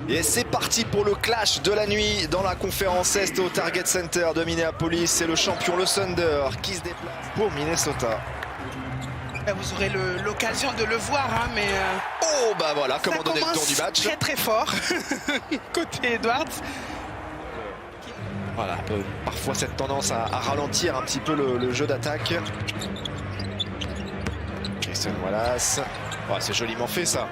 Et c'est parti pour le clash de la nuit dans la conférence Est au Target Center de Minneapolis. C'est le champion, le Thunder, qui se déplace pour Minnesota. Vous aurez l'occasion de le voir, hein, mais oh bah voilà comment donner le tour du match. Très très fort côté Edwards. Voilà, parfois cette tendance à ralentir un petit peu le jeu d'attaque. Jason Wallace, oh, c'est joliment fait ça.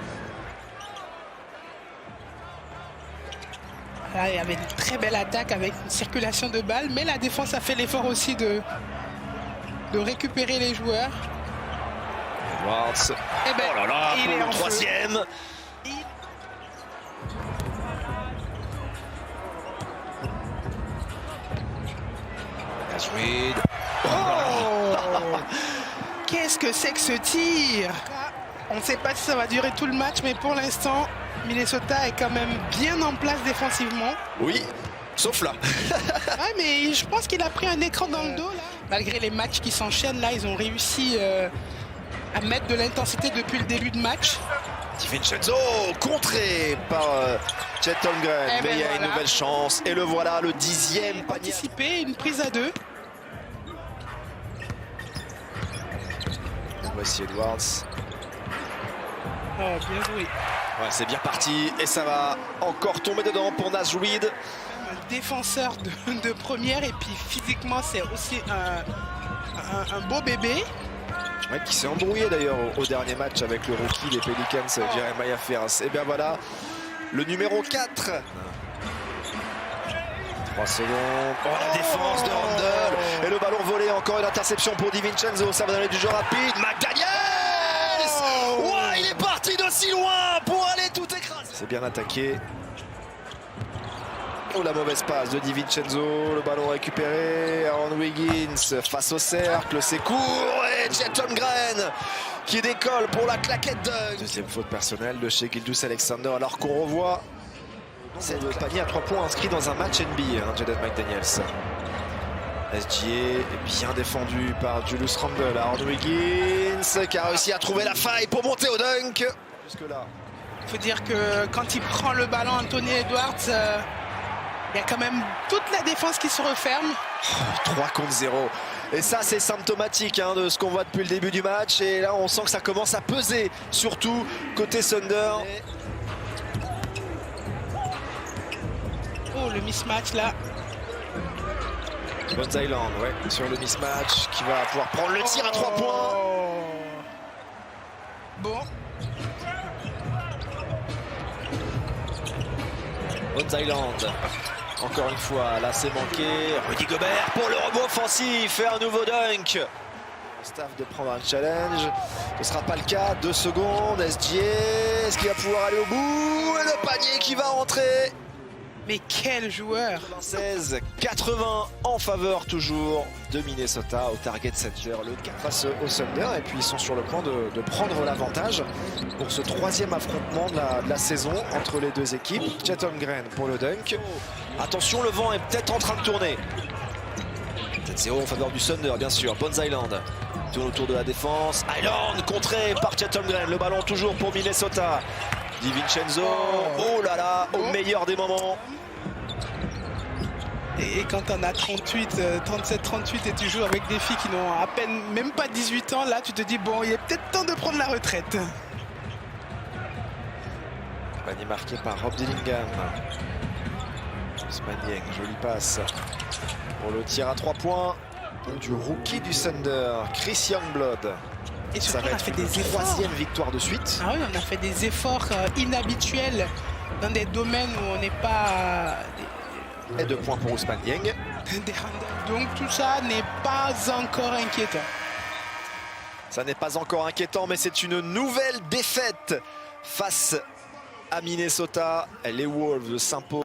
Là, il y avait une très belle attaque avec une circulation de balles, mais la défense a fait l'effort aussi de récupérer les joueurs. Edwards, eh ben, oh là là, il pour est le en troisième. Feu. Reed. Oh qu'est-ce que c'est que ce tir? On ne sait pas si ça va durer tout le match, mais pour l'instant, Minnesota est quand même bien en place défensivement. Oui, sauf là. Ouais, mais je pense qu'il a pris un écran dans le dos là. Malgré les matchs qui s'enchaînent, là, ils ont réussi à mettre de l'intensité depuis le début de match. DiVincenzo contré par Chet Holmgren, Eh ben mais il y a voilà. une nouvelle chance. Et le voilà, le 10e panier. Anticipé, une prise à deux. Voici Edwards. Oh, bien joué. Ouais, c'est bien parti et ça va encore tomber dedans pour Naz Reid. Un défenseur de première, et puis physiquement, c'est aussi un beau bébé. Ouais, qui s'est embrouillé d'ailleurs au dernier match avec le rookie des Pelicans, Jeremiah Ferras. Et bien voilà, le numéro 4. 3 secondes. Oh, la défense de Randle. Et le ballon volé, encore une interception pour DiVincenzo. Ça va donner du jeu rapide. McDaniels. Ouais, il est parti de si loin pour aller tout écraser. C'est bien attaqué. Oh, la mauvaise passe de DiVincenzo. Le ballon récupéré. Aaron Wiggins face au cercle. C'est court. Et Chet Holmgren qui décolle pour la claquette dunk. Deuxième faute personnelle de chez Gilgeous-Alexander, alors qu'on revoit c'est le panier à 3 points inscrit dans un match NBA, hein, Jaden McDaniels. SGA est bien défendu par Julius Randle. Aaron Wiggins qui a réussi à trouver la faille pour monter au dunk. Jusque-là. Il faut dire que quand il prend le ballon, Anthony Edwards, il y a quand même toute la défense qui se referme. 3 contre 0. Et ça, c'est symptomatique, hein, de ce qu'on voit depuis le début du match. Et là, on sent que ça commence à peser, surtout côté Thunder. Oh, le mismatch là. Bones Island, ouais, sur le mismatch, qui va pouvoir prendre le tir à 3 points. Bon. Bones Island, encore une fois, là c'est manqué. Rudy Gobert pour le rebond offensif et un nouveau dunk. Staff de prendre un challenge, ce ne sera pas le cas. 2 secondes, SGA, est-ce qu'il va pouvoir aller au bout? Et le panier qui va entrer. Mais quel joueur! 96-80 en faveur toujours de Minnesota au Target Center, le 4 face au Thunder, et puis ils sont sur le point de prendre l'avantage pour ce 3e affrontement de la saison entre les deux équipes. Chet Holmgren pour le dunk. Attention, le vent est peut-être en train de tourner. 7-0 en faveur du Thunder, bien sûr. Bones Island tourne autour de la défense. Island contré par Chet Holmgren, le ballon toujours pour Minnesota. DiVincenzo, oh là là, au meilleur des moments. Et quand on a 37-38 et tu joues avec des filles qui n'ont à peine même pas 18 ans, là tu te dis bon, il est peut-être temps de prendre la retraite. Panier marqué par Rob Dillingham. Spanieng, jolie passe pour le tir à 3 points du rookie du Thunder, Chris Youngblood. Et Ça surtout, va on a être fait une des efforts. 3e victoire de suite. Ah oui, on a fait des efforts inhabituels dans des domaines où on n'est pas Et 2 points pour Ousmane Dieng. des handles. Donc tout ça n'est pas encore inquiétant. Ça n'est pas encore inquiétant, mais c'est une nouvelle défaite face à Minnesota. Les Wolves s'imposent.